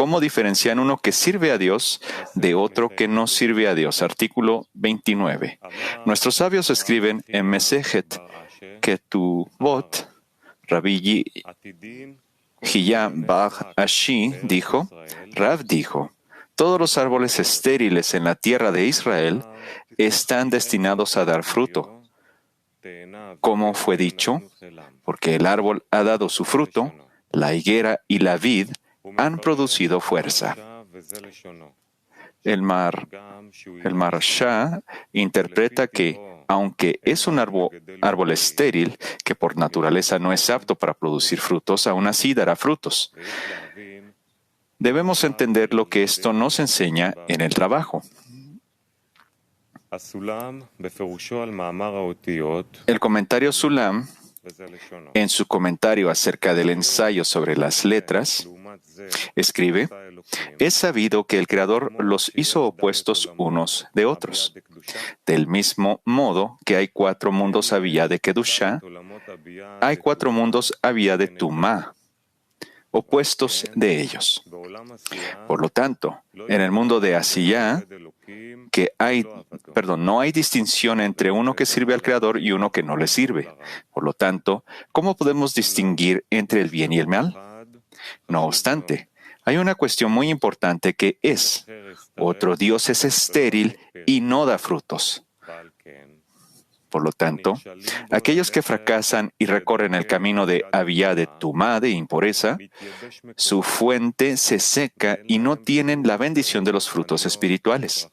¿Cómo diferencian uno que sirve a Dios de otro que no sirve a Dios? Artículo 29. Nuestros sabios escriben en Mesejet Ketubot, Rabbi Hiyá Bar Ashi dijo, Rav dijo, todos los árboles estériles en la tierra de Israel están destinados a dar fruto. ¿Cómo fue dicho? Porque el árbol ha dado su fruto, la higuera y la vid han producido fuerza. El Maharsha interpreta que, aunque es un árbol estéril, que por naturaleza no es apto para producir frutos, aún así dará frutos. Debemos entender lo que esto nos enseña en el trabajo. El comentario Sulam, en su comentario acerca del ensayo sobre las letras, escribe, es sabido que el Creador los hizo opuestos unos de otros. Del mismo modo que hay 4 mundos había de Kedushá, hay 4 mundos había de Tumá, opuestos de ellos. Por lo tanto, en el mundo de Asiyá, no hay distinción entre uno que sirve al Creador y uno que no le sirve. Por lo tanto, ¿cómo podemos distinguir entre el bien y el mal? No obstante, hay una cuestión muy importante que es, otro Dios es estéril y no da frutos. Por lo tanto, aquellos que fracasan y recorren el camino de Aviyá de Tumá, de impureza, su fuente se seca y no tienen la bendición de los frutos espirituales,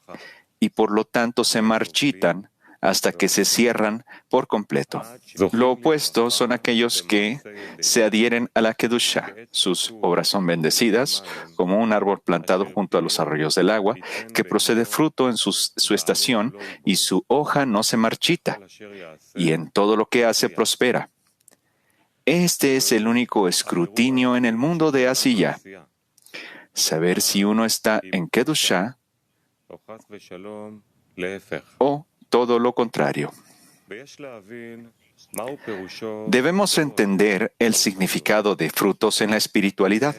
y por lo tanto se marchitan hasta que se cierran por completo. Lo opuesto son aquellos que se adhieren a la Kedushá. Sus obras son bendecidas, como un árbol plantado junto a los arroyos del agua, que procede fruto en su estación y su hoja no se marchita, y en todo lo que hace prospera. Este es el único escrutinio en el mundo de Asiyá. Saber si uno está en Kedushá o todo lo contrario. Debemos entender el significado de frutos en la espiritualidad.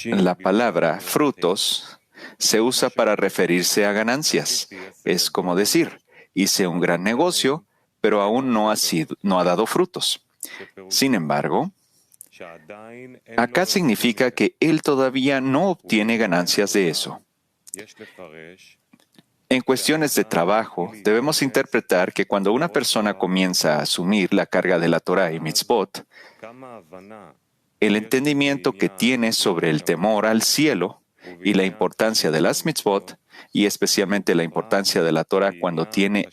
La palabra frutos se usa para referirse a ganancias. Es como decir, hice un gran negocio, pero aún no ha dado frutos. Sin embargo, acá significa que él todavía no obtiene ganancias de eso. En cuestiones de trabajo, debemos interpretar que cuando una persona comienza a asumir la carga de la Torah y Mitzvot, el entendimiento que tiene sobre el temor al cielo y la importancia de las Mitzvot, y especialmente la importancia de la Torah cuando tiene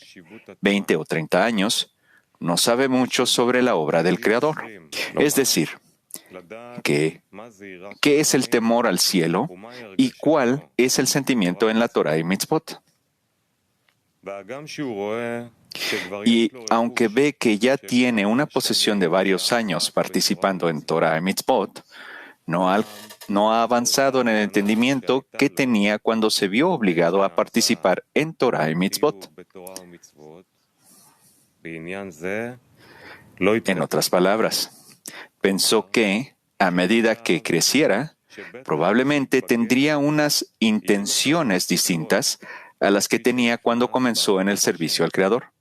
20 o 30 años, no sabe mucho sobre la obra del Creador. Es decir, ¿qué es el temor al cielo y cuál es el sentimiento en la Torah y Mitzvot? Y aunque ve que ya tiene una posesión de varios años participando en Torah y Mitzvot, no ha avanzado en el entendimiento que tenía cuando se vio obligado a participar en Torah y Mitzvot. En otras palabras, pensó que, a medida que creciera, probablemente tendría unas intenciones distintas a las que tenía cuando comenzó en el servicio al Creador.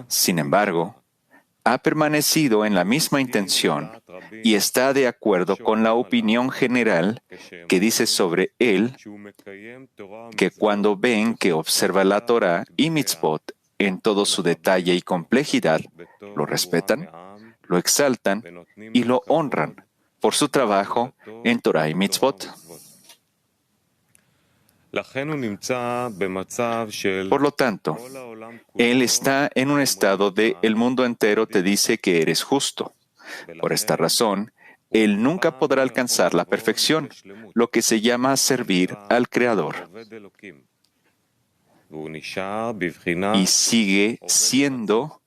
Sin embargo, ha permanecido en la misma intención y está de acuerdo con la opinión general que dice sobre él que cuando ven que observa la Torah y Mitzvot en todo su detalle y complejidad, lo respetan, lo exaltan y lo honran por su trabajo en Torah y Mitzvot. Por lo tanto, él está en un estado de el mundo entero te dice que eres justo. Por esta razón, él nunca podrá alcanzar la perfección, lo que se llama servir al Creador. Y sigue siendo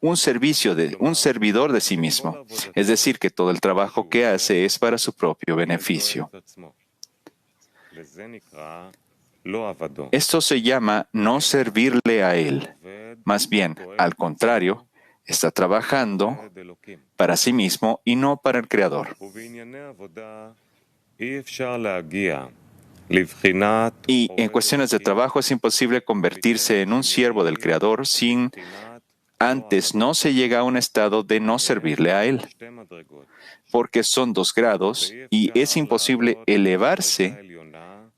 un servidor de sí mismo. Es decir, que todo el trabajo que hace es para su propio beneficio. Esto se llama no servirle a él. Más bien, al contrario, está trabajando para sí mismo y no para el Creador. Y en cuestiones de trabajo es imposible convertirse en un siervo del Creador sin antes no se llega a un estado de no servirle a Él, porque son 2 grados y es imposible elevarse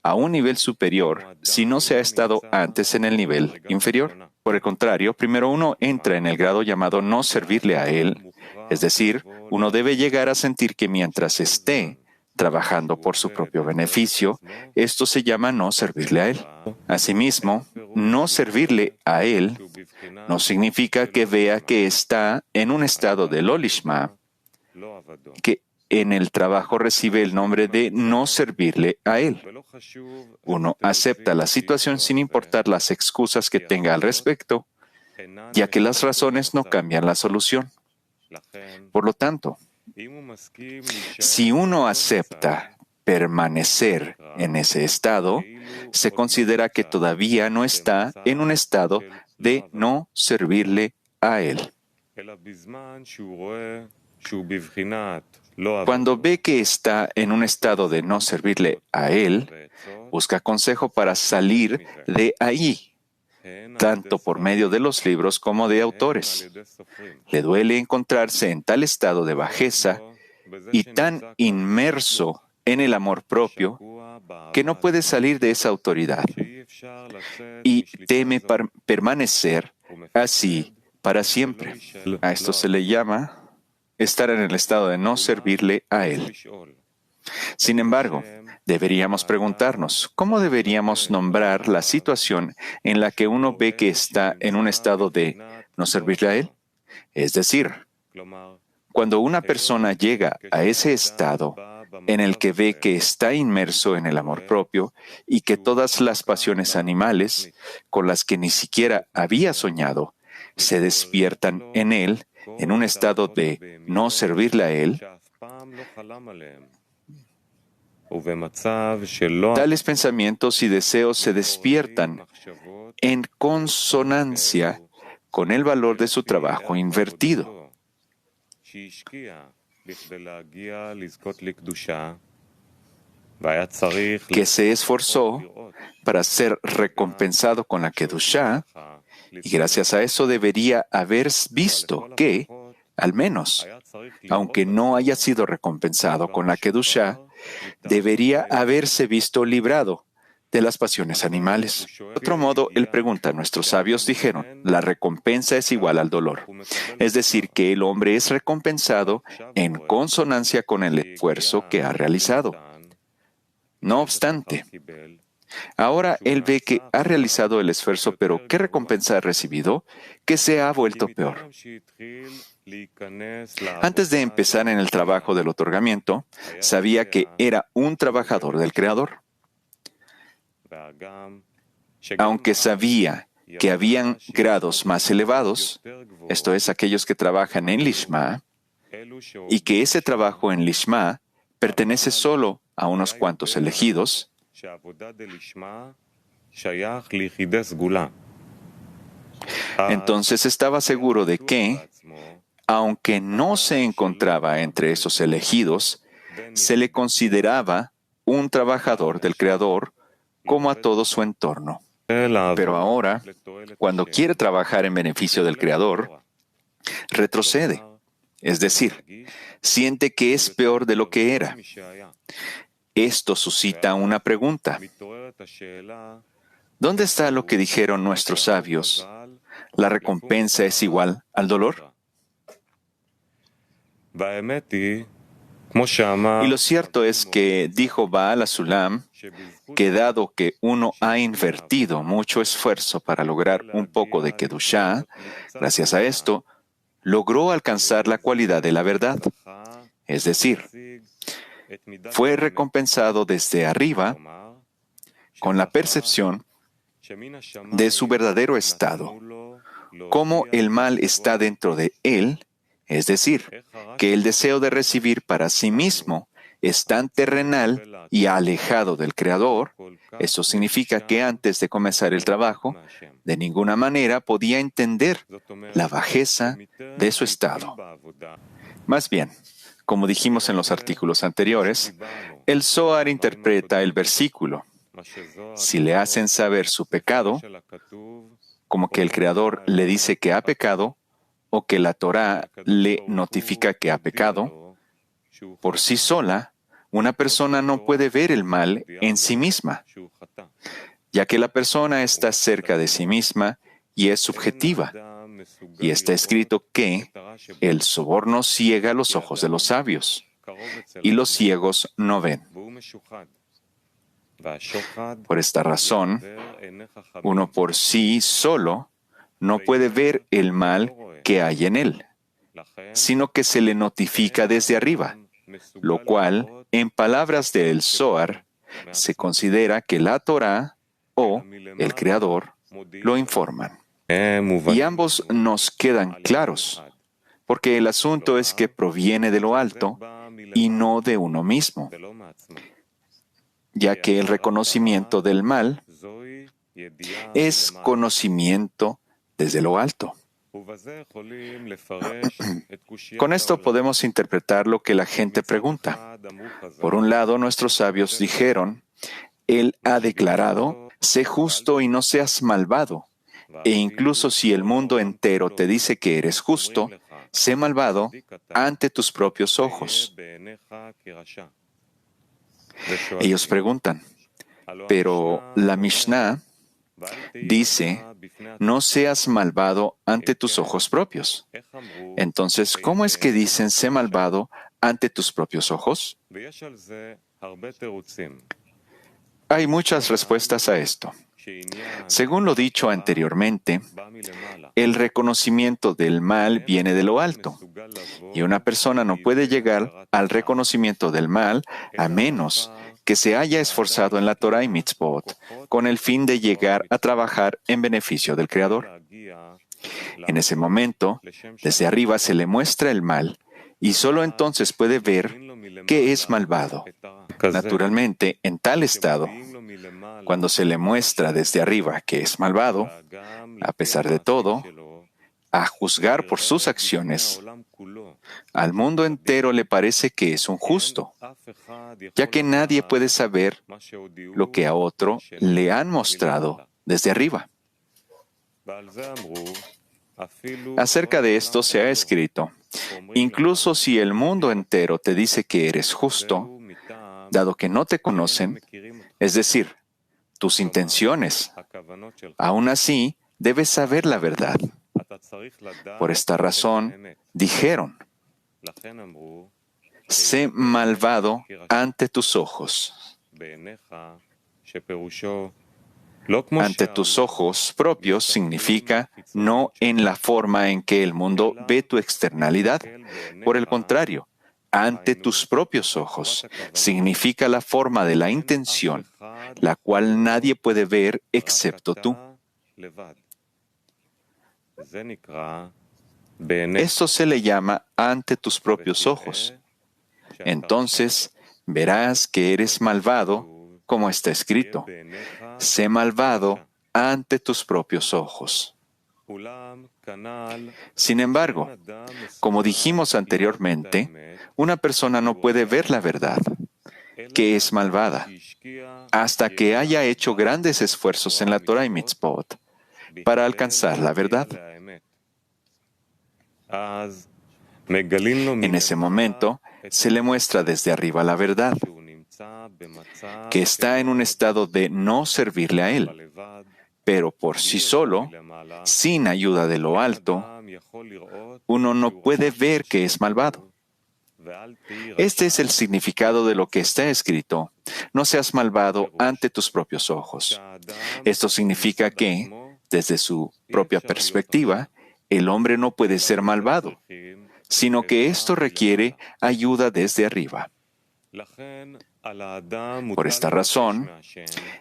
a un nivel superior si no se ha estado antes en el nivel inferior. Por el contrario, primero uno entra en el grado llamado no servirle a Él, es decir, uno debe llegar a sentir que mientras esté trabajando por su propio beneficio, esto se llama no servirle a Él. Asimismo, no servirle a Él no significa que vea que está en un estado de lo lishma, que en el trabajo recibe el nombre de no servirle a Él. Uno acepta la situación sin importar las excusas que tenga al respecto, ya que las razones no cambian la solución. Por lo tanto, si uno acepta permanecer en ese estado, se considera que todavía no está en un estado de no servirle a Él. Cuando ve que está en un estado de no servirle a Él, busca consejo para salir de ahí, tanto por medio de los libros como de autores. Le duele encontrarse en tal estado de bajeza y tan inmerso en el amor propio que no puede salir de esa autoridad y teme permanecer así para siempre. A esto se le llama estar en el estado de no servirle a Él. Sin embargo, deberíamos preguntarnos, ¿cómo deberíamos nombrar la situación en la que uno ve que está en un estado de no servirle a Él? Es decir, cuando una persona llega a ese estado en el que ve que está inmerso en el amor propio y que todas las pasiones animales, con las que ni siquiera había soñado, se despiertan en él, en un estado de no servirle a Él, tales pensamientos y deseos se despiertan en consonancia con el valor de su trabajo invertido, que se esforzó para ser recompensado con la Kedushá, y gracias a eso debería haber visto que, al menos, aunque no haya sido recompensado con la Kedushá, debería haberse visto librado de las pasiones animales. De otro modo, él pregunta, nuestros sabios dijeron, la recompensa es igual al dolor. Es decir, que el hombre es recompensado en consonancia con el esfuerzo que ha realizado. No obstante, ahora él ve que ha realizado el esfuerzo, pero ¿qué recompensa ha recibido? Que se ha vuelto peor. Antes de empezar en el trabajo del otorgamiento, sabía que era un trabajador del Creador. Aunque sabía que habían grados más elevados, esto es, aquellos que trabajan en Lishma, y que ese trabajo en Lishma pertenece solo a unos cuantos elegidos, entonces estaba seguro de que, aunque no se encontraba entre esos elegidos, se le consideraba un trabajador del Creador como a todo su entorno. Pero ahora, cuando quiere trabajar en beneficio del Creador, retrocede, es decir, siente que es peor de lo que era. Esto suscita una pregunta. ¿Dónde está lo que dijeron nuestros sabios? ¿La recompensa es igual al dolor? Y lo cierto es que dijo Baal HaSulam que dado que uno ha invertido mucho esfuerzo para lograr un poco de Kedushá, gracias a esto, logró alcanzar la cualidad de la verdad. Es decir, fue recompensado desde arriba con la percepción de su verdadero estado, cómo el mal está dentro de él, es decir, que el deseo de recibir para sí mismo es tan terrenal y alejado del Creador, eso significa que antes de comenzar el trabajo, de ninguna manera podía entender la bajeza de su estado. Más bien, como dijimos en los artículos anteriores, el Zohar interpreta el versículo. Si le hacen saber su pecado, como que el Creador le dice que ha pecado, o que la Torá le notifica que ha pecado, por sí sola, una persona no puede ver el mal en sí misma, ya que la persona está cerca de sí misma y es subjetiva. Y está escrito que el soborno ciega los ojos de los sabios, y los ciegos no ven. Por esta razón, uno por sí solo no puede ver el mal que hay en él, sino que se le notifica desde arriba, lo cual, en palabras del Zohar, se considera que la Torá o el Creador lo informan. Y ambos nos quedan claros, porque el asunto es que proviene de lo alto y no de uno mismo, ya que el reconocimiento del mal es conocimiento desde lo alto. Con esto podemos interpretar lo que la gente pregunta. Por un lado, nuestros sabios dijeron, Él ha declarado, sé justo y no seas malvado. E incluso si el mundo entero te dice que eres justo, sé malvado ante tus propios ojos. Ellos preguntan, pero la Mishnah dice, no seas malvado ante tus ojos propios. Entonces, ¿cómo es que dicen sé malvado ante tus propios ojos? Hay muchas respuestas a esto. Según lo dicho anteriormente, el reconocimiento del mal viene de lo alto, y una persona no puede llegar al reconocimiento del mal a menos que se haya esforzado en la Torah y Mitzvot con el fin de llegar a trabajar en beneficio del Creador. En ese momento, desde arriba se le muestra el mal, y solo entonces puede ver que es malvado. Naturalmente, en tal estado, cuando se le muestra desde arriba que es malvado, a pesar de todo, a juzgar por sus acciones, al mundo entero le parece que es un justo, ya que nadie puede saber lo que a otro le han mostrado desde arriba. Acerca de esto se ha escrito, incluso si el mundo entero te dice que eres justo, dado que no te conocen, es decir, tus intenciones, aún así debes saber la verdad. Por esta razón, dijeron, sé malvado ante tus ojos. Ante tus ojos propios significa no en la forma en que el mundo ve tu externalidad. Por el contrario, ante tus propios ojos significa la forma de la intención, la cual nadie puede ver excepto tú. Esto se le llama ante tus propios ojos. Entonces verás que eres malvado, como está escrito. Sé malvado ante tus propios ojos. Sin embargo, como dijimos anteriormente, una persona no puede ver la verdad, que es malvada, hasta que haya hecho grandes esfuerzos en la Torah y Mitzvot para alcanzar la verdad. En ese momento, se le muestra desde arriba la verdad, que está en un estado de no servirle a él, pero por sí solo, sin ayuda de lo alto, uno no puede ver que es malvado. Este es el significado de lo que está escrito, no seas malvado ante tus propios ojos. Esto significa que, desde su propia perspectiva, el hombre no puede ser malvado, sino que esto requiere ayuda desde arriba. Por esta razón,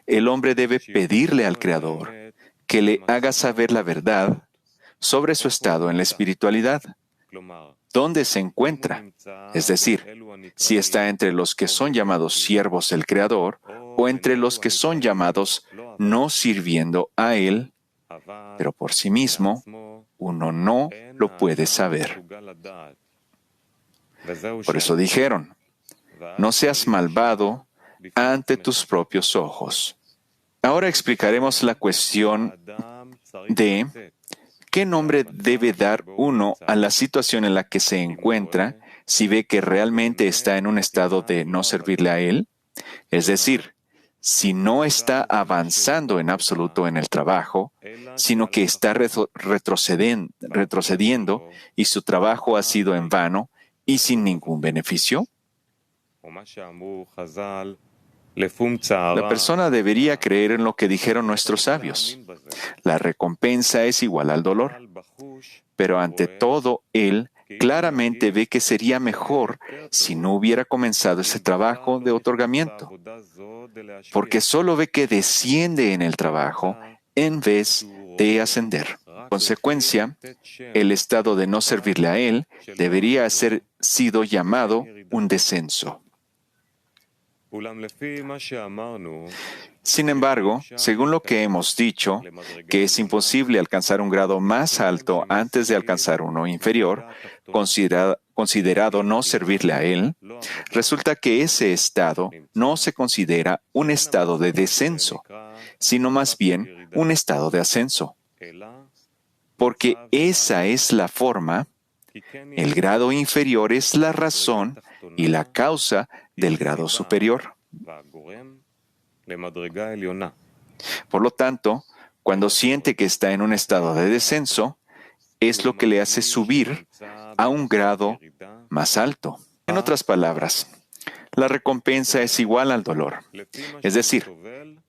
el hombre debe pedirle al Creador que le haga saber la verdad sobre su estado en la espiritualidad. dónde se encuentra, es decir, si está entre los que son llamados siervos del Creador o entre los que son llamados no sirviendo a Él, pero por sí mismo, uno no lo puede saber. Por eso dijeron, no seas malvado ante tus propios ojos. Ahora explicaremos la cuestión de qué nombre debe dar uno a la situación en la que se encuentra si ve que realmente está en un estado de no servirle a Él. Es decir, si no está avanzando en absoluto en el trabajo, sino que está retrocediendo y su trabajo ha sido en vano y sin ningún beneficio. La persona debería creer en lo que dijeron nuestros sabios. La recompensa es igual al dolor. Pero ante todo, él claramente ve que sería mejor si no hubiera comenzado ese trabajo de otorgamiento, porque solo ve que desciende en el trabajo en vez de ascender. En consecuencia, el estado de no servirle a él debería ser sido llamado un descenso. Sin embargo, según lo que hemos dicho, que es imposible alcanzar un grado más alto antes de alcanzar uno inferior, considerado no servirle a Él, resulta que ese estado no se considera un estado de descenso, sino más bien un estado de ascenso. Porque esa es la forma, el grado inferior es la razón y la causa del grado superior. Por lo tanto, cuando siente que está en un estado de descenso, es lo que le hace subir a un grado más alto. En otras palabras, la recompensa es igual al dolor. Es decir,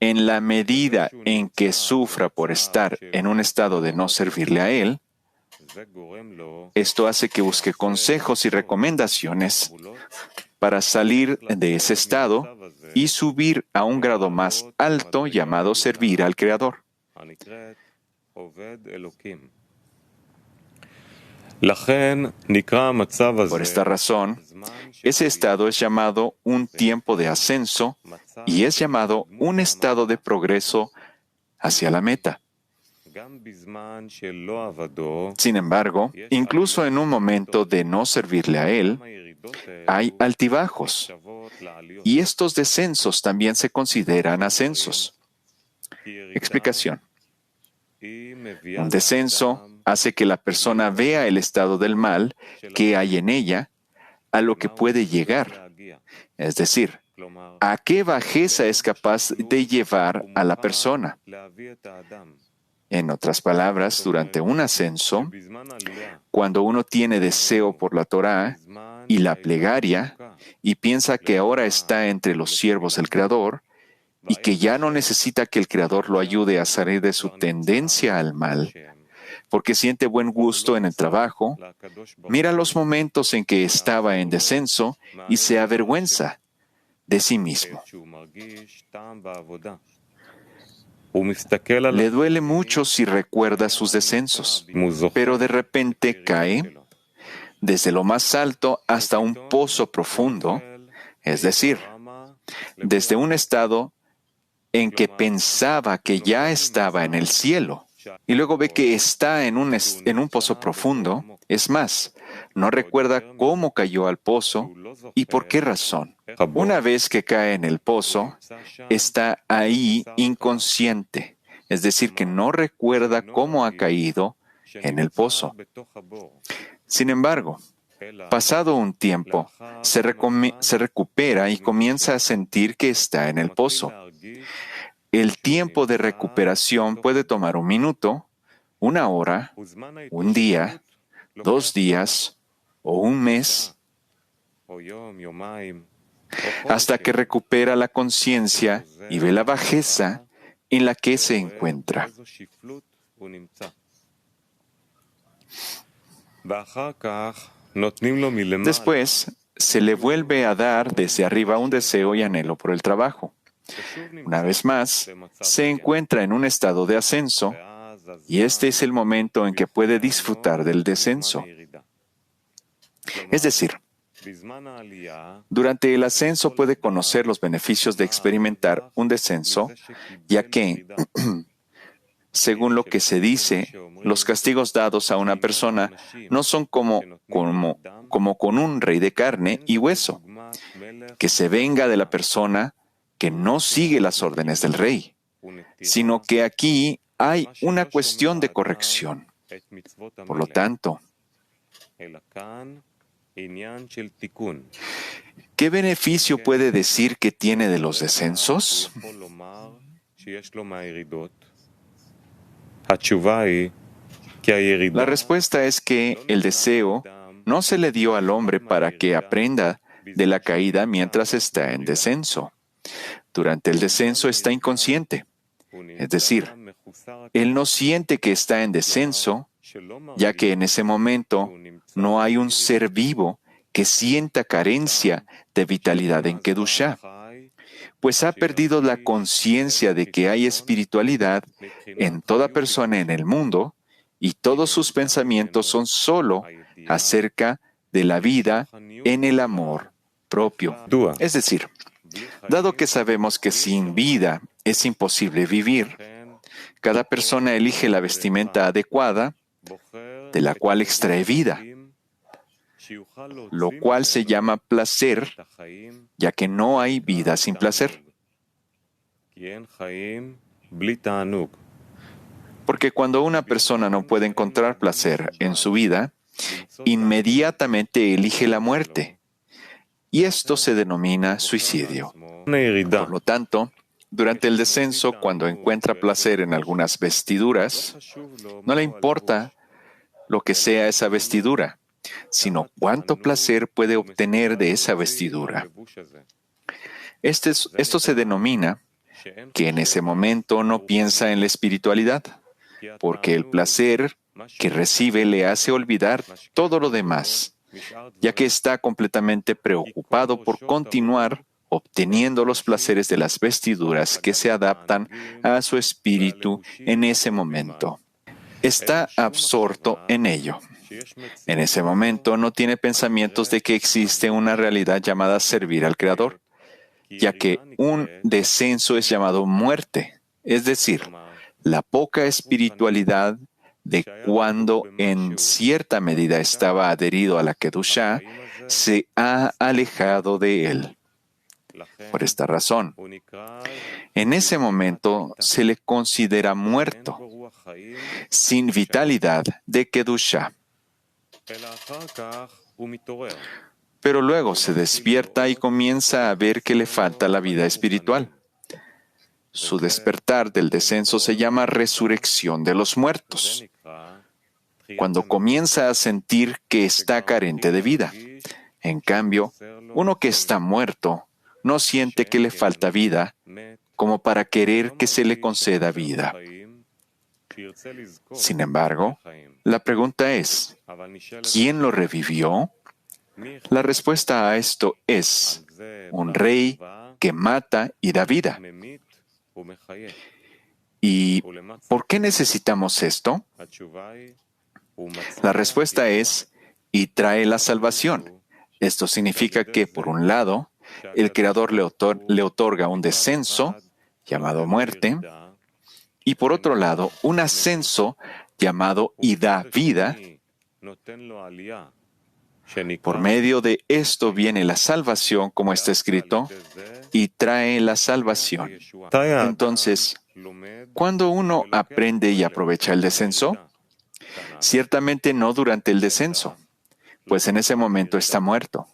en la medida en que sufra por estar en un estado de no servirle a Él, esto hace que busque consejos y recomendaciones para salir de ese estado y subir a un grado más alto llamado servir al Creador. Por esta razón, ese estado es llamado un tiempo de ascenso y es llamado un estado de progreso hacia la meta. Sin embargo, incluso en un momento de no servirle a Él, hay altibajos, y estos descensos también se consideran ascensos. Explicación. Un descenso hace que la persona vea el estado del mal que hay en ella, a lo que puede llegar. Es decir, a qué bajeza es capaz de llevar a la persona. En otras palabras, durante un ascenso, cuando uno tiene deseo por la Torá y la plegaria y piensa que ahora está entre los siervos del Creador y que ya no necesita que el Creador lo ayude a salir de su tendencia al mal, porque siente buen gusto en el trabajo, mira los momentos en que estaba en descenso y se avergüenza de sí mismo. Le duele mucho si recuerda sus descensos, pero de repente cae desde lo más alto hasta un pozo profundo, es decir, desde un estado en que pensaba que ya estaba en el cielo, y luego ve que está en un pozo profundo. Es más, no recuerda cómo cayó al pozo y por qué razón. Una vez que cae en el pozo, está ahí inconsciente, es decir, que no recuerda cómo ha caído en el pozo. Sin embargo, pasado un tiempo, se recupera y comienza a sentir que está en el pozo. El tiempo de recuperación puede tomar 1 minuto, 1 hora, 1 día, 2 días o 1 mes, hasta que recupera la conciencia y ve la bajeza en la que se encuentra. Después, se le vuelve a dar desde arriba un deseo y anhelo por el trabajo. Una vez más, se encuentra en un estado de ascenso, y este es el momento en que puede disfrutar del descenso. Es decir, durante el ascenso puede conocer los beneficios de experimentar un descenso, ya que, según lo que se dice, los castigos dados a una persona no son como con un rey de carne y hueso, que se venga de la persona que no sigue las órdenes del rey, sino que aquí hay una cuestión de corrección. Por lo tanto, ¿qué beneficio puede decir que tiene de los descensos? La respuesta es que el deseo no se le dio al hombre para que aprenda de la caída mientras está en descenso. Durante el descenso está inconsciente. Es decir, él no siente que está en descenso, ya que en ese momento no hay un ser vivo que sienta carencia de vitalidad en Kedushá, pues ha perdido la conciencia de que hay espiritualidad en toda persona en el mundo y todos sus pensamientos son solo acerca de la vida en el amor propio. Es decir, dado que sabemos que sin vida es imposible vivir, cada persona elige la vestimenta adecuada de la cual extrae vida, lo cual se llama placer, ya que no hay vida sin placer. Porque cuando una persona no puede encontrar placer en su vida, inmediatamente elige la muerte, y esto se denomina suicidio. Por lo tanto, durante el descenso, cuando encuentra placer en algunas vestiduras, no le importa lo que sea esa vestidura, sino cuánto placer puede obtener de esa vestidura. Esto se denomina que en ese momento no piensa en la espiritualidad, porque el placer que recibe le hace olvidar todo lo demás, ya que está completamente preocupado por continuar obteniendo los placeres de las vestiduras que se adaptan a su espíritu en ese momento. Está absorto en ello. En ese momento no tiene pensamientos de que existe una realidad llamada servir al Creador, ya que un descenso es llamado muerte, es decir, la poca espiritualidad de cuando en cierta medida estaba adherido a la Kedushá se ha alejado de él. Por esta razón, en ese momento se le considera muerto, sin vitalidad de Kedushá. Pero luego se despierta y comienza a ver que le falta la vida espiritual. Su despertar del descenso se llama resurrección de los muertos, cuando comienza a sentir que está carente de vida. En cambio, uno que está muerto no siente que le falta vida como para querer que se le conceda vida. Sin embargo, la pregunta es, ¿quién lo revivió? La respuesta a esto es un rey que mata y da vida. ¿Y por qué necesitamos esto? La respuesta es, y trae la salvación. Esto significa que, por un lado, el Creador le otorga un descenso, llamado muerte, y por otro lado, un ascenso, llamado y da vida. Por medio de esto viene la salvación, como está escrito, y trae la salvación. Entonces, ¿cuándo uno aprende y aprovecha el descenso? Ciertamente no durante el descenso, pues en ese momento está muerto.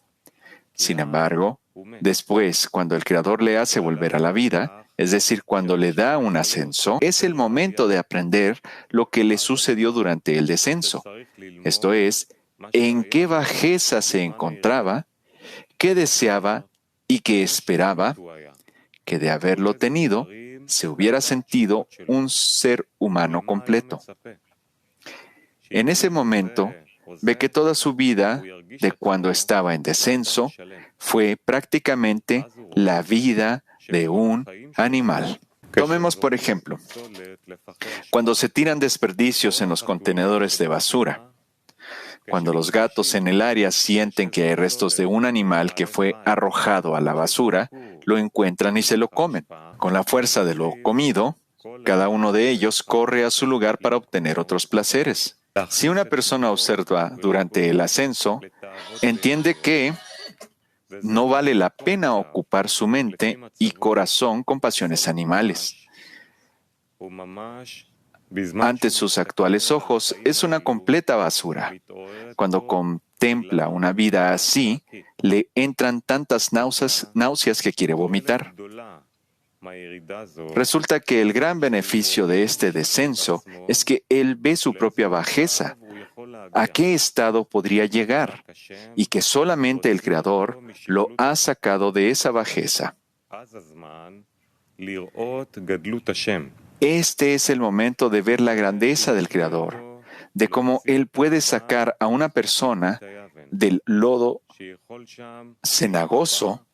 Sin embargo, después, cuando el Creador le hace volver a la vida, es decir, cuando le da un ascenso, es el momento de aprender lo que le sucedió durante el descenso. Esto es, en qué bajeza se encontraba, qué deseaba y qué esperaba, que de haberlo tenido, se hubiera sentido un ser humano completo. En ese momento, ve que toda su vida, de cuando estaba en descenso, fue prácticamente la vida de un animal. Tomemos, por ejemplo, cuando se tiran desperdicios en los contenedores de basura. Cuando los gatos en el área sienten que hay restos de un animal que fue arrojado a la basura, lo encuentran y se lo comen. Con la fuerza de lo comido, cada uno de ellos corre a su lugar para obtener otros placeres. Si una persona observa durante el ascenso, entiende que no vale la pena ocupar su mente y corazón con pasiones animales. Ante sus actuales ojos es una completa basura. Cuando contempla una vida así, le entran tantas náuseas que quiere vomitar. Resulta que el gran beneficio de este descenso es que él ve su propia bajeza, a qué estado podría llegar, y que solamente el Creador lo ha sacado de esa bajeza. Este es el momento de ver la grandeza del Creador, de cómo Él puede sacar a una persona del lodo cenagoso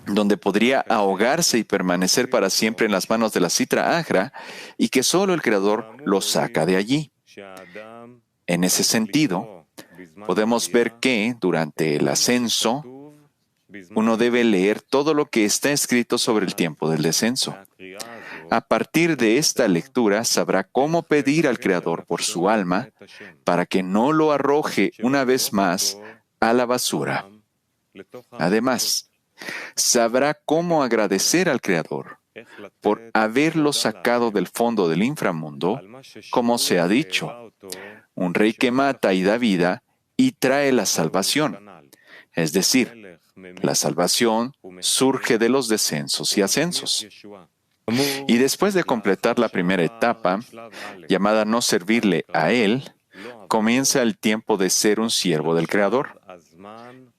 donde podría ahogarse y permanecer para siempre en las manos de la Sitra Agra, y que solo el Creador lo saca de allí. En ese sentido, podemos ver que durante el ascenso, uno debe leer todo lo que está escrito sobre el tiempo del descenso. A partir de esta lectura sabrá cómo pedir al Creador por su alma para que no lo arroje una vez más a la basura. Además, sabrá cómo agradecer al Creador por haberlo sacado del fondo del inframundo, como se ha dicho, un rey que mata y da vida y trae la salvación. Es decir, la salvación surge de los descensos y ascensos. Y después de completar la primera etapa, llamada no servirle a Él, comienza el tiempo de ser un siervo del Creador.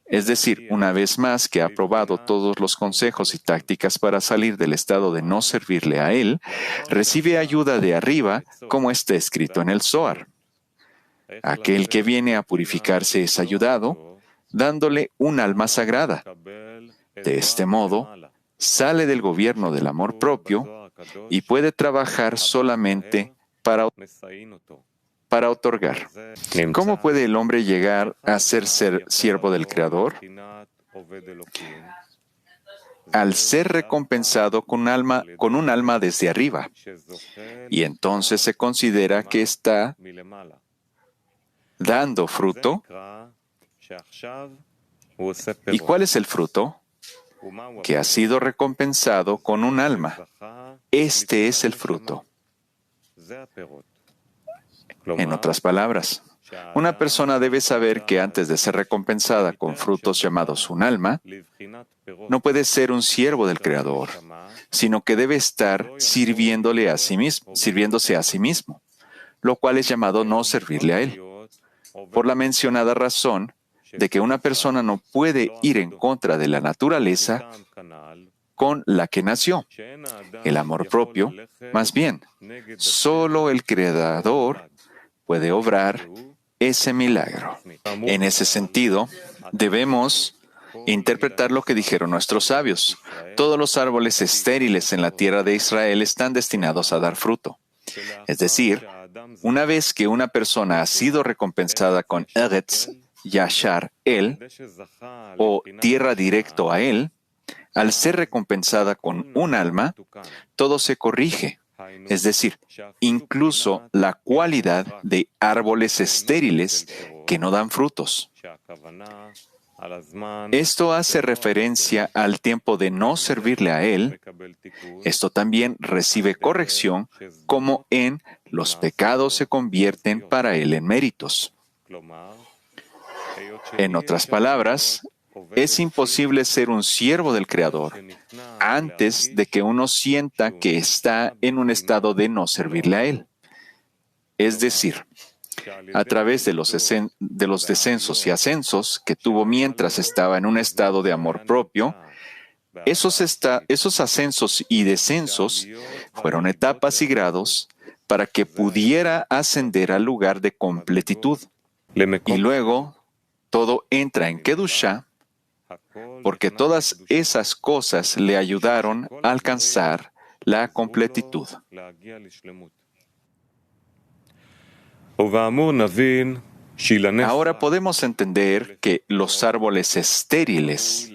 Es decir, una vez más que ha probado todos los consejos y tácticas para salir del estado de no servirle a Él, recibe ayuda de arriba, como está escrito en el Zohar. Aquel que viene a purificarse es ayudado, dándole un alma sagrada. De este modo, sale del gobierno del amor propio y puede trabajar solamente para otorgar. ¿Cómo puede el hombre llegar a ser siervo del Creador? Al ser recompensado con un alma desde arriba. Y entonces se considera que está dando fruto. ¿Y cuál es el fruto? Que ha sido recompensado con un alma. Este es el fruto. En otras palabras, una persona debe saber que antes de ser recompensada con frutos llamados un alma, no puede ser un siervo del Creador, sino que debe estar sirviéndose a sí mismo, lo cual es llamado no servirle a Él. Por la mencionada razón de que una persona no puede ir en contra de la naturaleza con la que nació, el amor propio. Más bien, solo el Creador puede obrar ese milagro. En ese sentido, debemos interpretar lo que dijeron nuestros sabios. Todos los árboles estériles en la tierra de Israel están destinados a dar fruto. Es decir, una vez que una persona ha sido recompensada con Eretz Yashar El, o tierra directo a Él, al ser recompensada con un alma, todo se corrige. Es decir, incluso la cualidad de árboles estériles que no dan frutos. Esto hace referencia al tiempo de no servirle a Él. Esto también recibe corrección, como en los pecados se convierten para Él en méritos. En otras palabras, es imposible ser un siervo del Creador antes de que uno sienta que está en un estado de no servirle a Él. Es decir, a través de los descensos y ascensos que tuvo mientras estaba en un estado de amor propio, esos ascensos y descensos fueron etapas y grados para que pudiera ascender al lugar de completitud. Y luego, todo entra en Kedushá, porque todas esas cosas le ayudaron a alcanzar la completitud. Ahora podemos entender que los árboles estériles,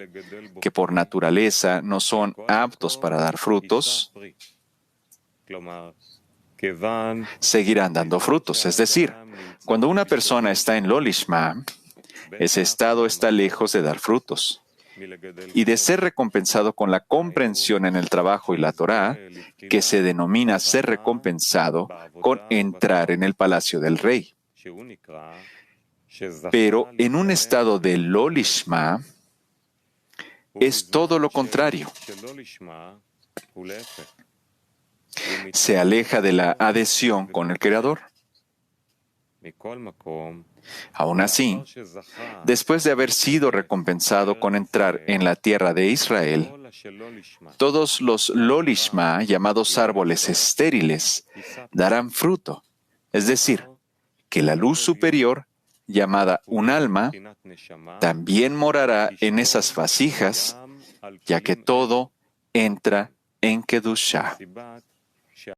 que por naturaleza no son aptos para dar frutos, seguirán dando frutos. Es decir, cuando una persona está en lo lishma, ese estado está lejos de dar frutos y de ser recompensado con la comprensión en el trabajo y la Torá, que se denomina ser recompensado con entrar en el palacio del rey. Pero en un estado de lo lishma es todo lo contrario. Se aleja de la adhesión con el Creador. Aún así, después de haber sido recompensado con entrar en la tierra de Israel, todos los lo lishma, llamados árboles estériles, darán fruto, es decir, que la luz superior, llamada un alma, también morará en esas vasijas, ya que todo entra en Kedushá.